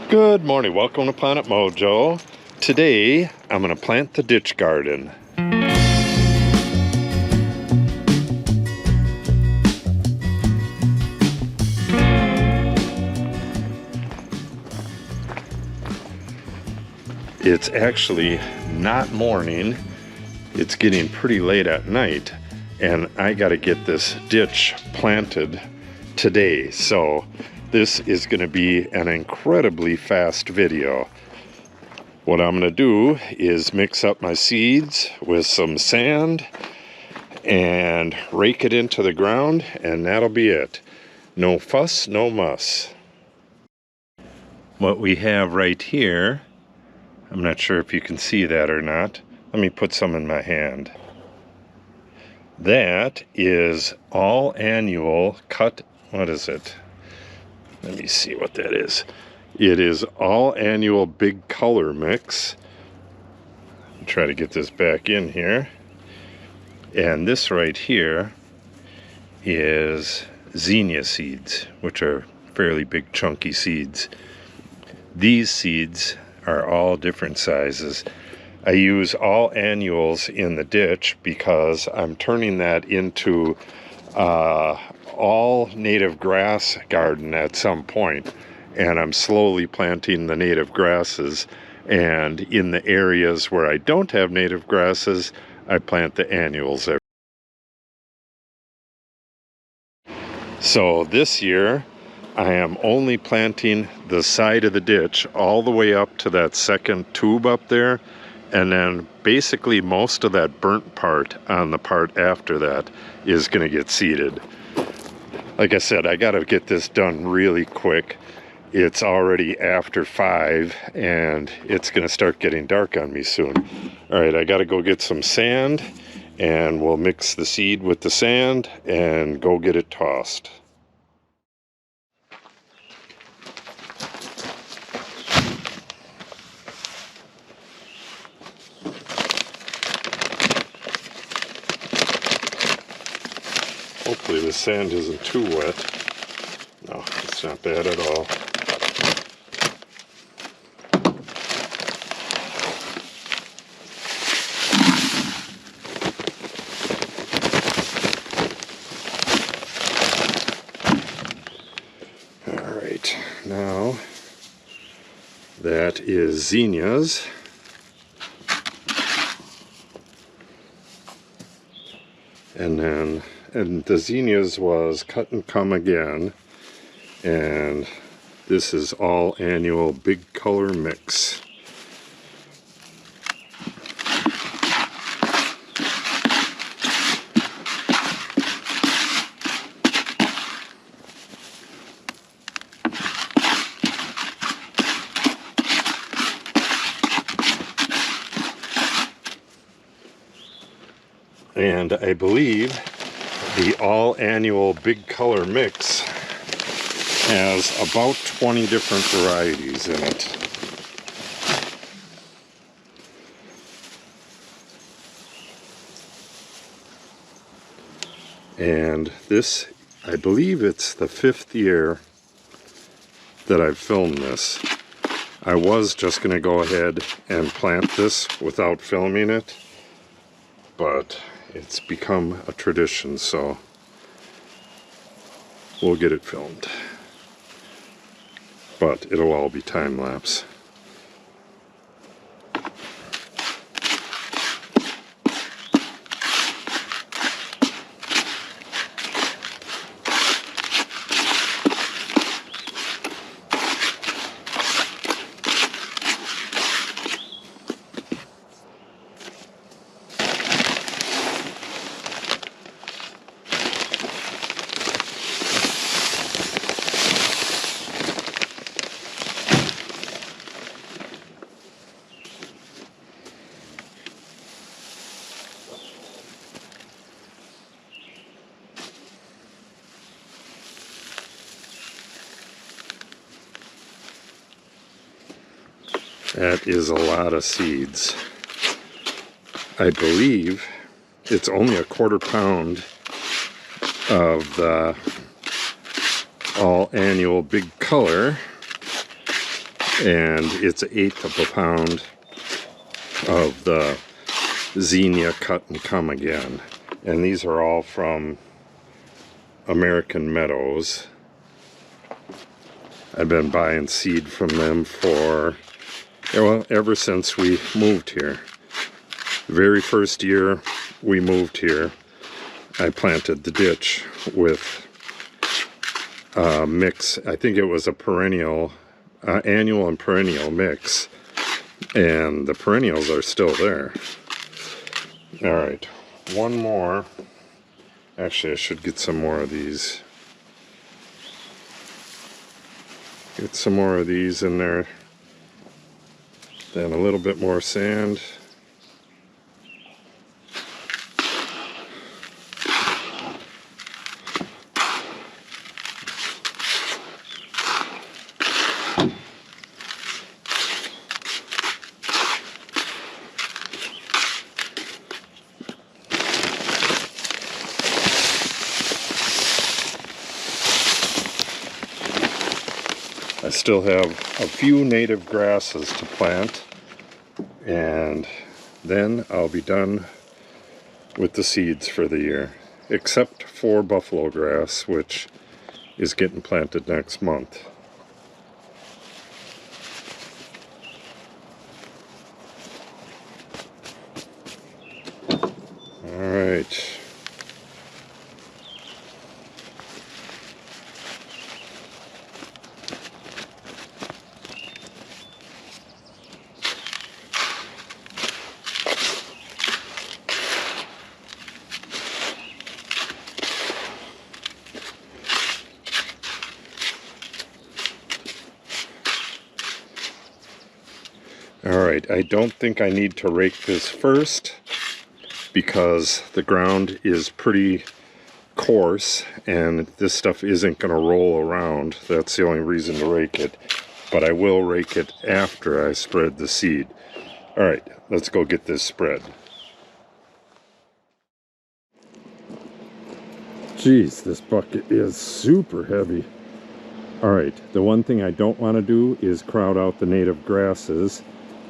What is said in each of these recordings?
Good morning, welcome to Planet Mojo. Today I'm going to plant the ditch garden. It's actually not morning, it's getting pretty late at night, and I got to get this ditch planted today. So this is going to be an incredibly fast video. What I'm going to do is mix up my seeds with some sand and rake it into the ground, and that'll be it. No fuss, no muss. What we have right here, I'm not sure if you can see that or not. Let me put some in my hand. That is all annual cut. What is it? Let me see what that is. It is all annual big color mix. I'll try to get this back in here. And this right here is zinnia seeds, which are fairly big chunky seeds. These seeds are all different sizes. I use all annuals in the ditch because I'm turning that into all native grass garden at some point, and I'm slowly planting the native grasses, and in the areas where I don't have native grasses I plant the annuals. So this year I am only planting the side of the ditch all the way up to that second tube up there, and then basically most of that burnt part on the part after that is going to get seeded. Like I said, I got to get this done really quick. It's already after 5 and it's going to start getting dark on me soon. All right, I got to go get some sand, and we'll mix the seed with the sand and go get it tossed. Hopefully the sand isn't too wet. No, it's not bad at all. All right, now that is zinnias. And the zinnias was cut and come again, and this is all annual big color mix. And I believe the all-annual big color mix has about 20 different varieties in it. And this, I believe it's the 5th year that I've filmed this. I was just going to go ahead and plant this without filming it, but it's become a tradition, so we'll get it filmed. But it'll all be time-lapse. That is a lot of seeds. I believe it's only a 1/4 pound of the all annual big color. and it's 1/8 of a pound of the zinnia cut and come again. And these are all from American Meadows. I've been buying seed from them for, well, ever since we moved here. The very first year we moved here, I planted the ditch with a mix. I think it was a perennial, annual and perennial mix, and the perennials are still there. All right, one more. Actually, I should get some more of these. Get some more of these in there. Then a little bit more sand. I still have a few native grasses to plant, and then I'll be done with the seeds for the year, except for buffalo grass, which is getting planted next month. All right. Alright, I don't think I need to rake this first because the ground is pretty coarse and this stuff isn't going to roll around. That's the only reason to rake it. But I will rake it after I spread the seed. Alright, let's go get this spread. Jeez, this bucket is super heavy. Alright, the one thing I don't want to do is crowd out the native grasses,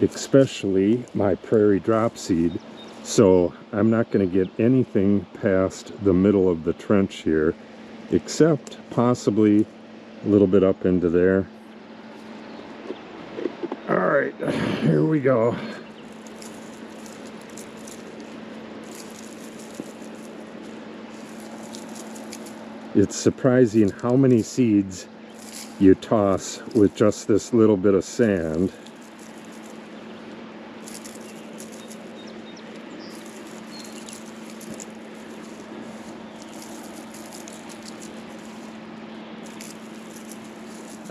especially my prairie drop seed, so I'm not going to get anything past the middle of the trench here, except possibly a little bit up into there. Alright, here we go. It's surprising how many seeds you toss with just this little bit of sand.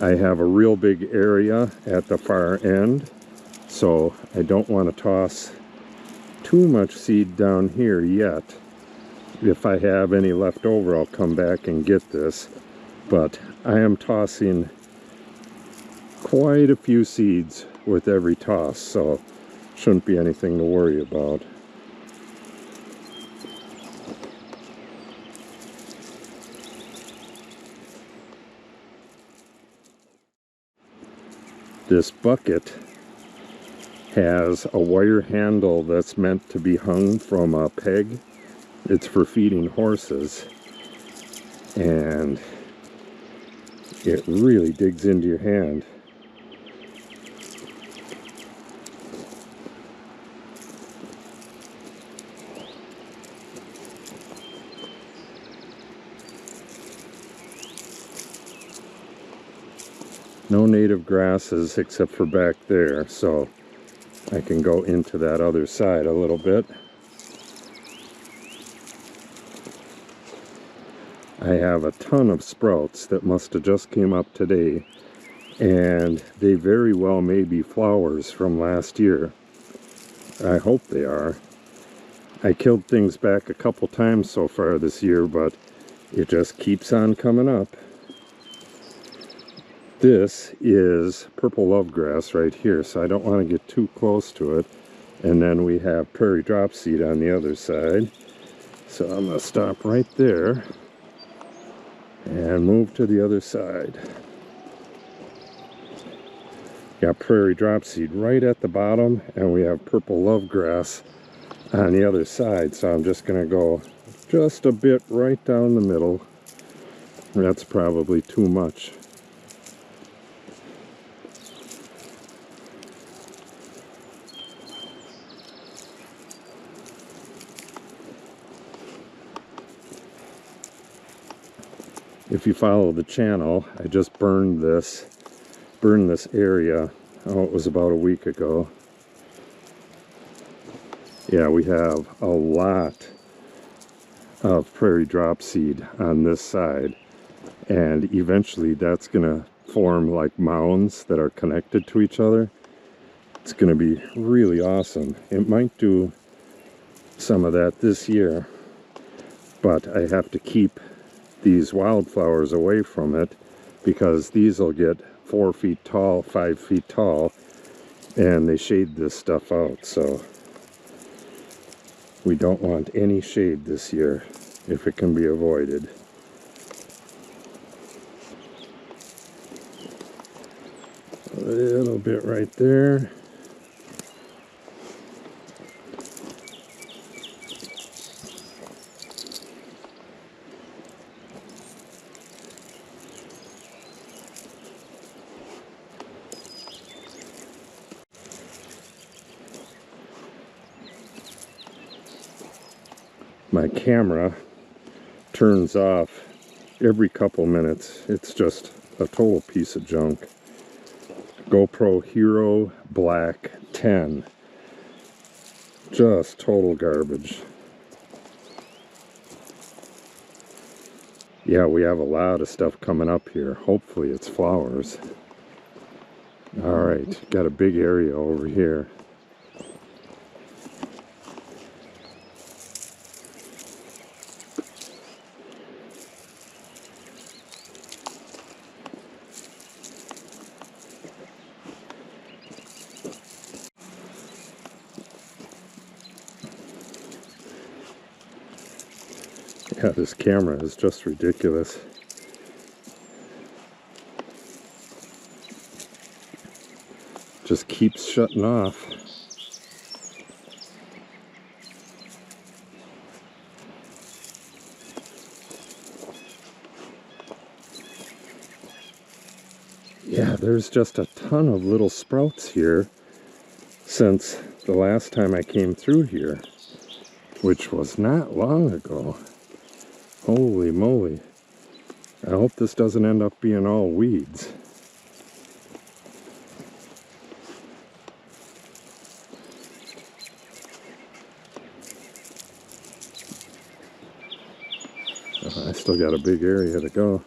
I have a real big area at the far end, so I don't want to toss too much seed down here yet. If I have any left over, I'll come back and get this. But I am tossing quite a few seeds with every toss, so shouldn't be anything to worry about. This bucket has a wire handle that's meant to be hung from a peg. It's for feeding horses, and it really digs into your hand. No native grasses except for back there, so I can go into that other side a little bit. I have a ton of sprouts that must have just came up today, and they very well may be flowers from last year. I hope they are. I killed things back a couple times so far this year, but it just keeps on coming up. This is purple lovegrass right here, so I don't want to get too close to it. And then we have prairie drop seed on the other side. So I'm going to stop right there and move to the other side. Got prairie dropseed right at the bottom, and we have purple love grass on the other side. So I'm just going to go just a bit right down the middle. That's probably too much. If you follow the channel, I just burned this area. Oh, it was about a week ago. Yeah, we have a lot of prairie dropseed on this side, and eventually that's gonna form like mounds that are connected to each other. It's gonna be really awesome. It might do some of that this year, but I have to keep these wildflowers away from it because these will get 4 feet tall, 5 feet tall, and they shade this stuff out. So we don't want any shade this year if it can be avoided. A little bit right there. My camera turns off every couple minutes. It's just a total piece of junk. GoPro Hero Black 10. Just total garbage. Yeah, we have a lot of stuff coming up here. Hopefully it's flowers. Alright, got a big area over here. Yeah, this camera is just ridiculous. Just keeps shutting off. Yeah, there's just a ton of little sprouts here since the last time I came through here, which was not long ago. Holy moly. I hope this doesn't end up being all weeds. I still got a big area to go.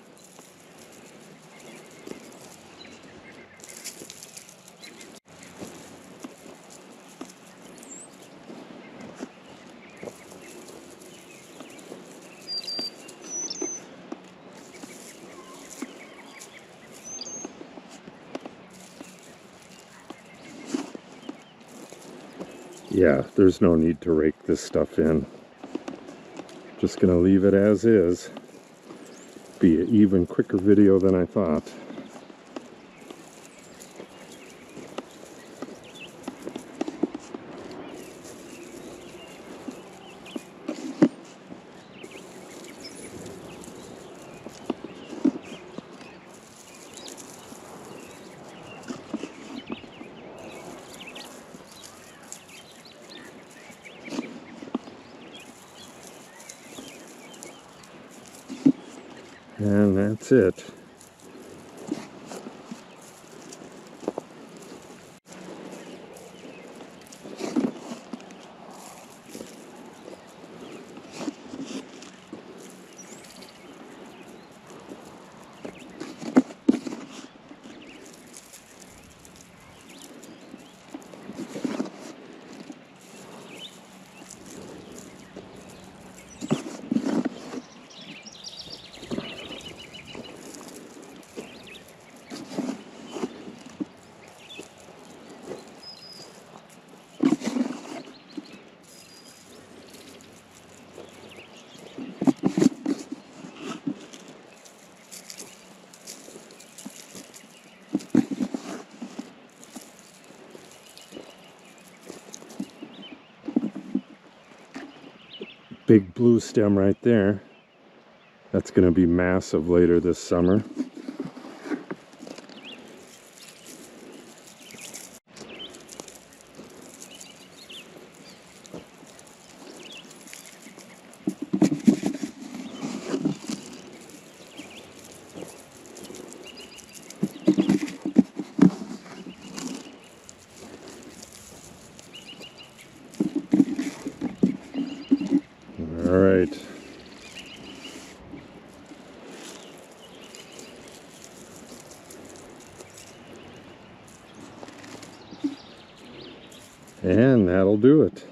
Yeah, there's no need to rake this stuff in. Just gonna leave it as is. Be an even quicker video than I thought. And that's it. big blue stem right there. That's going to be massive later this summer. All right. And that'll do it.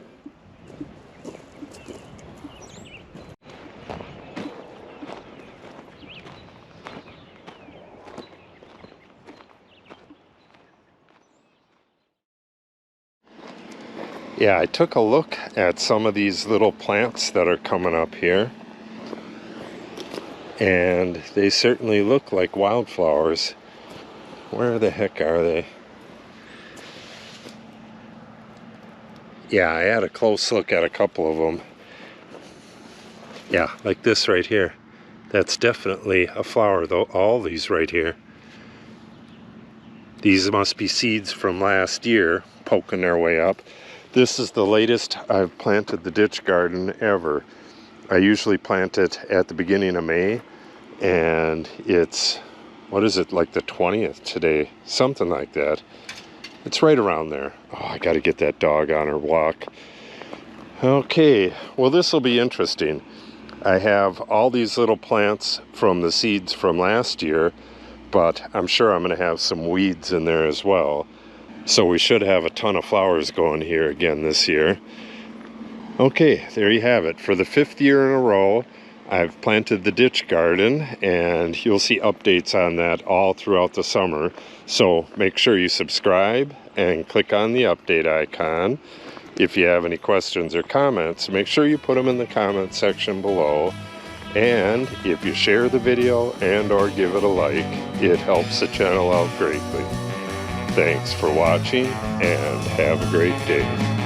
Yeah, I took a look at some of these little plants that are coming up here, and they certainly look like wildflowers. Where the heck are they? Yeah, I had a close look at a couple of them. Yeah, like this right here. That's definitely a flower, though. All these right here. These must be seeds from last year poking their way up. This is the latest I've planted the ditch garden ever. I usually plant it at the beginning of May, and it's, what is it, like the 20th today? Something like that. It's right around there. Oh, I gotta get that dog on her walk. Okay, well, this will be interesting. I have all these little plants from the seeds from last year, but I'm sure I'm going to have some weeds in there as well. So we should have a ton of flowers going here again this year. Okay, there you have it. For the 5th year in a row, I've planted the ditch garden, and you'll see updates on that all throughout the summer. So make sure you subscribe and click on the update icon. If you have any questions or comments, make sure you put them in the comment section below. And if you share the video and or give it a like, it helps the channel out greatly. Thanks for watching, and have a great day.